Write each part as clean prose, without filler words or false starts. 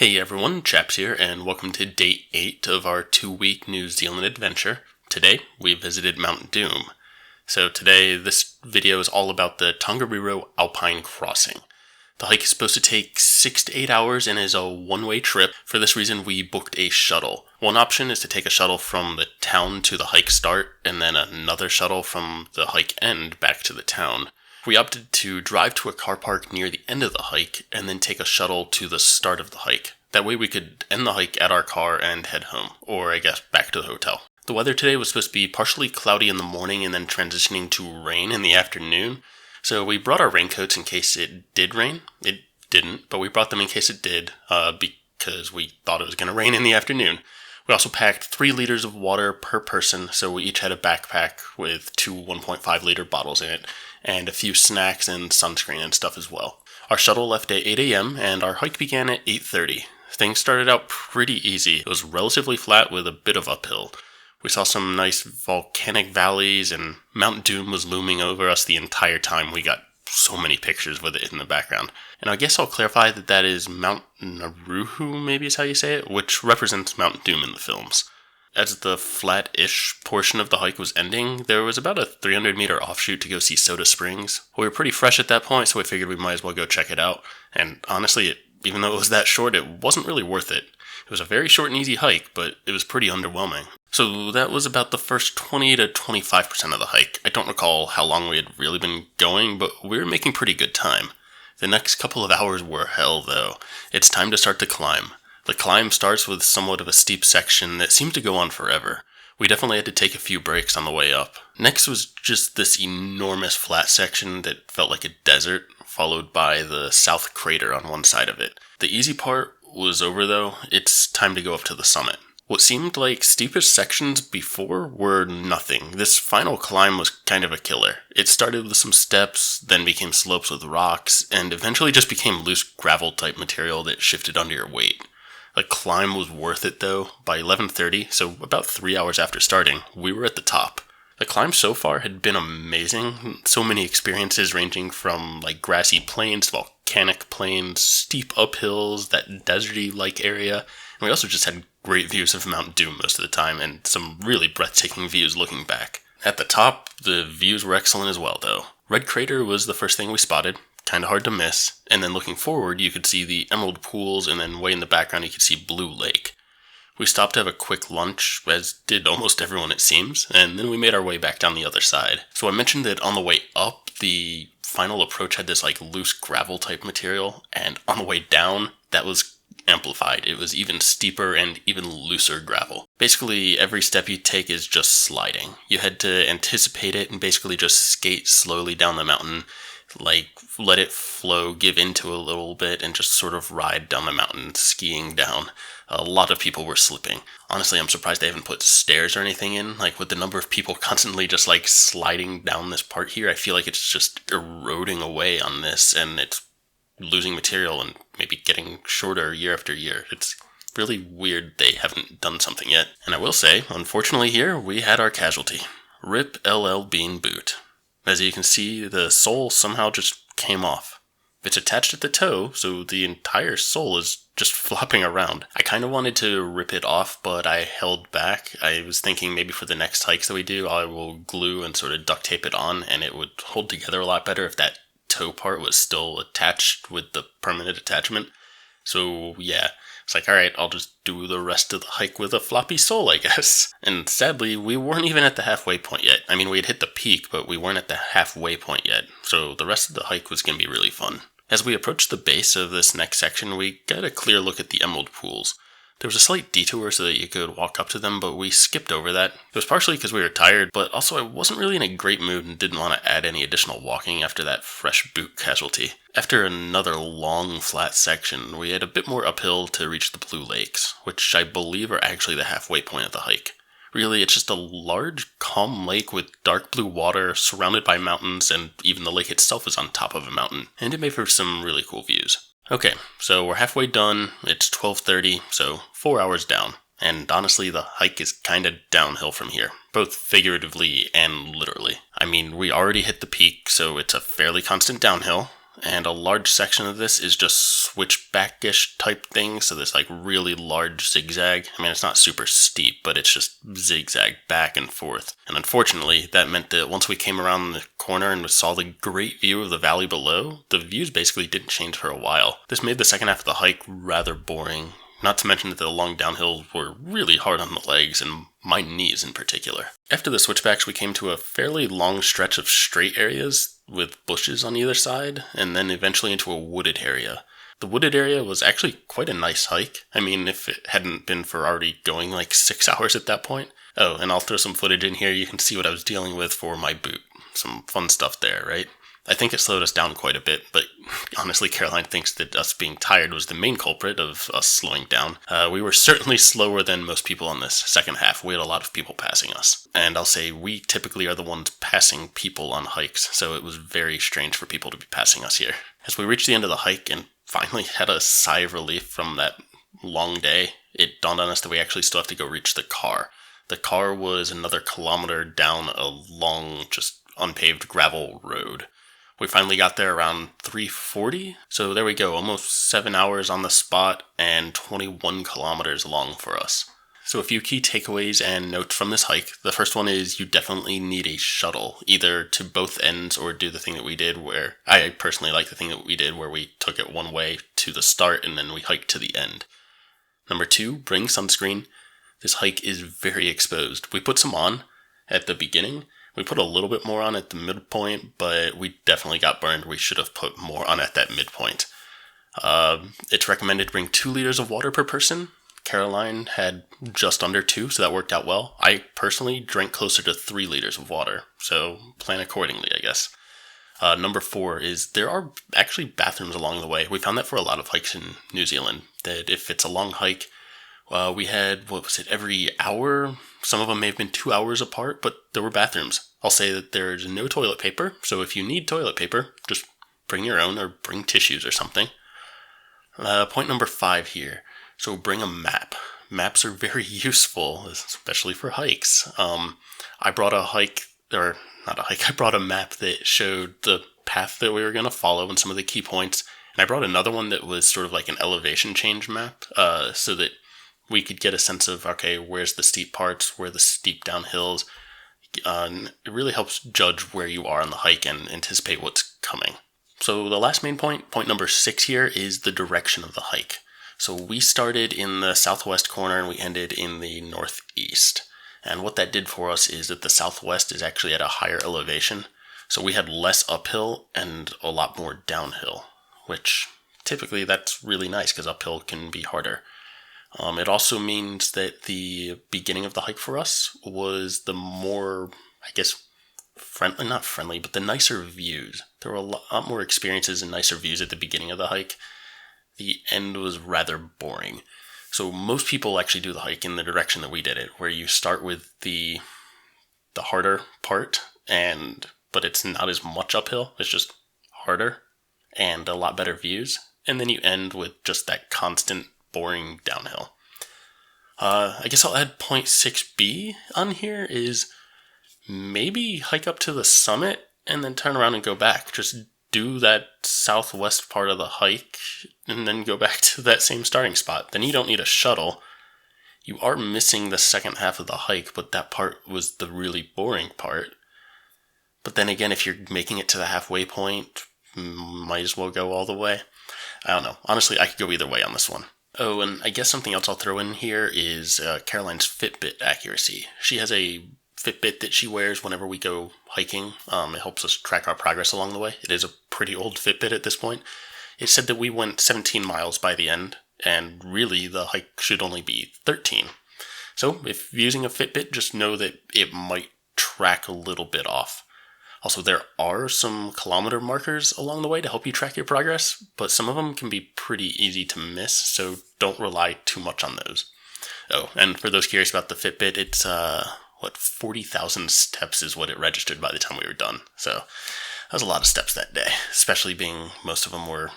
Hey everyone, Chaps here, and welcome to day 8 of our 2-week New Zealand adventure. Today, we visited Mount Doom. So today, this video is all about the Tongariro Alpine Crossing. The hike is supposed to take 6 to 8 hours and is a one-way trip. For this reason, we booked a shuttle. One option is to take a shuttle from the town to the hike start, and then another shuttle from the hike end back to the town. We opted to drive to a car park near the end of the hike, and then take a shuttle to the start of the hike. That way we could end the hike at our car and head home, or I guess back to the hotel. The weather today was supposed to be partially cloudy in the morning and then transitioning to rain in the afternoon, so we brought our raincoats in case it did rain. It didn't, but we brought them in case it did, because we thought it was going to rain in the afternoon. We also packed 3 liters of water per person, so we each had a backpack with 2 1.5 liter bottles in it, and a few snacks and sunscreen and stuff as well. Our shuttle left at 8 a.m. and our hike began at 8:30. Things started out pretty easy. It was relatively flat with a bit of uphill. We saw some nice volcanic valleys, and Mount Doom was looming over us the entire time. We got so many pictures with it in the background. And I guess I'll clarify that is Mount Naruhu, maybe is how you say it, which represents Mount Doom in the films. As the flat-ish portion of the hike was ending, there was about a 300-meter offshoot to go see Soda Springs. We were pretty fresh at that point, so we figured we might as well go check it out. And honestly, even though it was that short, it wasn't really worth it. It was a very short and easy hike, but it was pretty underwhelming. So that was about the first 20 to 25% of the hike. I don't recall how long we had really been going, but we were making pretty good time. The next couple of hours were hell, though. It's time to start the climb. The climb starts with somewhat of a steep section that seemed to go on forever. We definitely had to take a few breaks on the way up. Next was just this enormous flat section that felt like a desert, followed by the south crater on one side of it. The easy part was over though. It's time to go up to the summit. What seemed like steepest sections before were nothing. This final climb was kind of a killer. It started with some steps, then became slopes with rocks, and eventually just became loose gravel type material that shifted under your weight. The climb was worth it though. By 11:30, so about 3 hours after starting, we were at the top. The climb so far had been amazing. So many experiences ranging from grassy plains, volcanic plains, steep uphills, that deserty-like area. And we also just had great views of Mount Doom most of the time, and some really breathtaking views looking back. At the top, the views were excellent as well though. Red Crater was the first thing we spotted. Kind of hard to miss, and then looking forward you could see the emerald pools, and then way in the background you could see Blue Lake. We stopped to have a quick lunch, as did almost everyone it seems, and then we made our way back down the other side. So I mentioned that on the way up, the final approach had this loose gravel type material, and on the way down, that was amplified. It was even steeper and even looser gravel. Basically, every step you take is just sliding. You had to anticipate it and basically just skate slowly down the mountain, let it flow, give into a little bit, and just sort of ride down the mountain, skiing down. A lot of people were slipping. Honestly, I'm surprised they haven't put stairs or anything in. With the number of people constantly just sliding down this part here, I feel like it's just eroding away on this, and it's losing material and maybe getting shorter year after year. It's really weird they haven't done something yet. And I will say, unfortunately here, we had our casualty. RIP LL Bean Boot. As you can see, the sole somehow just came off. It's attached at the toe, so the entire sole is just flopping around. I kind of wanted to rip it off, but I held back. I was thinking maybe for the next hikes that we do, I will glue and sort of duct tape it on, and it would hold together a lot better if that toe part was still attached with the permanent attachment. So yeah, it's alright, I'll just do the rest of the hike with a floppy sole, I guess. And sadly, we weren't even at the halfway point yet. I mean, we had hit the peak, but we weren't at the halfway point yet. So the rest of the hike was going to be really fun. As we approached the base of this next section, we got a clear look at the emerald pools. There was a slight detour so that you could walk up to them, but we skipped over that. It was partially because we were tired, but also I wasn't really in a great mood and didn't want to add any additional walking after that fresh boot casualty. After another long, flat section, we had a bit more uphill to reach the Blue Lakes, which I believe are actually the halfway point of the hike. Really, it's just a large, calm lake with dark blue water surrounded by mountains, and even the lake itself is on top of a mountain, and it made for some really cool views. Okay, so we're halfway done, it's 12:30, so 4 hours down, and honestly the hike is kinda downhill from here, both figuratively and literally. I mean, we already hit the peak, so it's a fairly constant downhill, and a large section of this is just switchback-ish type thing, so this like really large zigzag. I mean, it's not super steep, but it's just zigzag back and forth. And unfortunately, that meant that once we came around the corner and saw the great view of the valley below, the views basically didn't change for a while. This made the second half of the hike rather boring. Not to mention that the long downhills were really hard on the legs, and my knees in particular. After the switchbacks, we came to a fairly long stretch of straight areas with bushes on either side, and then eventually into a wooded area. The wooded area was actually quite a nice hike. I mean, if it hadn't been for already going like 6 hours at that point. Oh, and I'll throw some footage in here. You can see what I was dealing with for my boot. Some fun stuff there, right? I think it slowed us down quite a bit, but honestly, Caroline thinks that us being tired was the main culprit of us slowing down. We were certainly slower than most people on this second half. We had a lot of people passing us. And I'll say we typically are the ones passing people on hikes, so it was very strange for people to be passing us here. As we reached the end of the hike and finally had a sigh of relief from that long day, it dawned on us that we actually still have to go reach the car. The car was another kilometer down a long, just unpaved gravel road. We finally got there around 3:40, so there we go, almost 7 hours on the spot and 21 kilometers long for us. So a few key takeaways and notes from this hike. The first one is you definitely need a shuttle, either to both ends or do the thing that we did where, I personally like the thing that we did where we took it one way to the start and then we hiked to the end. Number 2, bring sunscreen. This hike is very exposed. We put some on at the beginning. We put a little bit more on at the midpoint, but we definitely got burned. We should have put more on at that midpoint. It's recommended to bring 2 liters of water per person. Caroline had just under 2, so that worked out well. I personally drank closer to 3 liters of water, so plan accordingly, I guess. Number 4 is there are actually bathrooms along the way. We found that for a lot of hikes in New Zealand, that if it's a long hike, we had, every hour? Some of them may have been 2 hours apart, but there were bathrooms. I'll say that there's no toilet paper, so if you need toilet paper, just bring your own or bring tissues or something. Point number 5 here. So bring a map. Maps are very useful, especially for hikes. I brought I brought a map that showed the path that we were going to follow and some of the key points. And I brought another one that was sort of like an elevation change map, so that we could get a sense of, okay, where's the steep parts, where the steep downhills. It really helps judge where you are on the hike and anticipate what's coming. So the last main point number 6 here, is the direction of the hike. So we started in the southwest corner and we ended in the northeast. And what that did for us is that the southwest is actually at a higher elevation. So we had less uphill and a lot more downhill, which typically that's really nice because uphill can be harder. It also means that the beginning of the hike for us was the more, not friendly, but the nicer views. There were a lot more experiences and nicer views at the beginning of the hike. The end was rather boring. So most people actually do the hike in the direction that we did it, where you start with the harder part, but it's not as much uphill. It's just harder and a lot better views. And then you end with just that constant boring downhill. I guess I'll add point 6b on here, is maybe hike up to the summit and then turn around and go back. Just do that southwest part of the hike and then go back to that same starting spot. Then you don't need a shuttle. You are missing the second half of the hike, but that part was the really boring part. But then again, if you're making it to the halfway point, might as well go all the way. I don't know. Honestly, I could go either way on this one. Oh, and I guess something else I'll throw in here is Caroline's Fitbit accuracy. She has a Fitbit that she wears whenever we go hiking. It helps us track our progress along the way. It is a pretty old Fitbit at this point. It said that we went 17 miles by the end, and really the hike should only be 13. So if using a Fitbit, just know that it might track a little bit off. Also, there are some kilometer markers along the way to help you track your progress, but some of them can be pretty easy to miss, so don't rely too much on those. Oh, and for those curious about the Fitbit, it's 40,000 steps is what it registered by the time we were done. So that was a lot of steps that day, especially being most of them were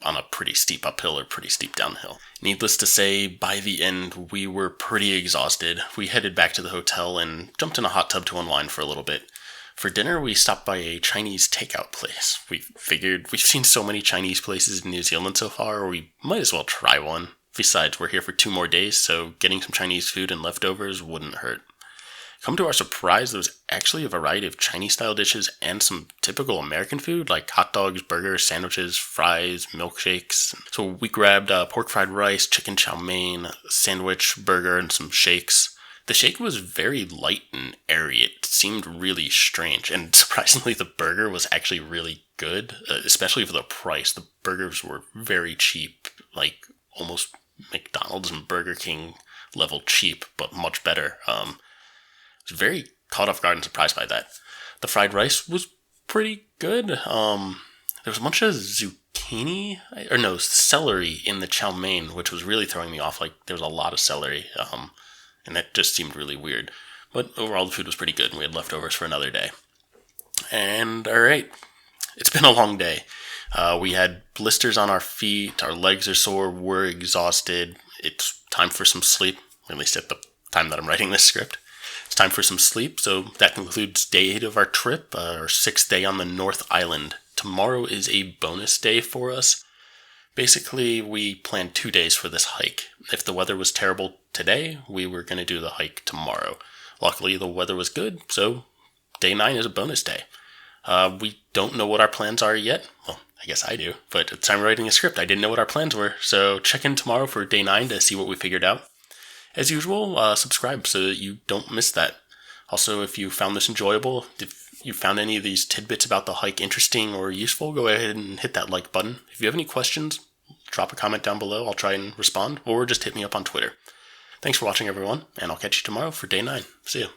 on a pretty steep uphill or pretty steep downhill. Needless to say, by the end, we were pretty exhausted. We headed back to the hotel and jumped in a hot tub to unwind for a little bit. For dinner, we stopped by a Chinese takeout place. We figured we've seen so many Chinese places in New Zealand so far, we might as well try one. Besides, we're here for 2 more days, so getting some Chinese food and leftovers wouldn't hurt. Come to our surprise, there was actually a variety of Chinese-style dishes and some typical American food, like hot dogs, burgers, sandwiches, fries, milkshakes. So we grabbed pork fried rice, chicken chow mein, sandwich, burger, and some shakes. The shake was very light and airy. It seemed really strange, and surprisingly, the burger was actually really good, especially for the price. The burgers were very cheap, like almost McDonald's and Burger King level cheap, but much better. I was very caught off guard and surprised by that. The fried rice was pretty good. There was a bunch of celery in the chow mein, which was really throwing me off. Like, there was a lot of celery, and that just seemed really weird. But overall, the food was pretty good, and we had leftovers for another day. And, alright, it's been a long day. We had blisters on our feet, our legs are sore, we're exhausted. It's time for some sleep, at least at the time that I'm writing this script. It's time for some sleep, so that concludes day 8 of our trip, our 6th day on the North Island. Tomorrow is a bonus day for us. Basically, we planned 2 days for this hike. If the weather was terrible today, we were going to do the hike tomorrow. Luckily, the weather was good, so day 9 is a bonus day. We don't know what our plans are yet. Well, I guess I do, but at the time of writing a script, I didn't know what our plans were, so check in tomorrow for day 9 to see what we figured out. As usual, subscribe so that you don't miss that. Also, if you found this enjoyable, if you found any of these tidbits about the hike interesting or useful, go ahead and hit that like button. If you have any questions, drop a comment down below. I'll try and respond, or just hit me up on Twitter. Thanks for watching, everyone, and I'll catch you tomorrow for day 9. See ya.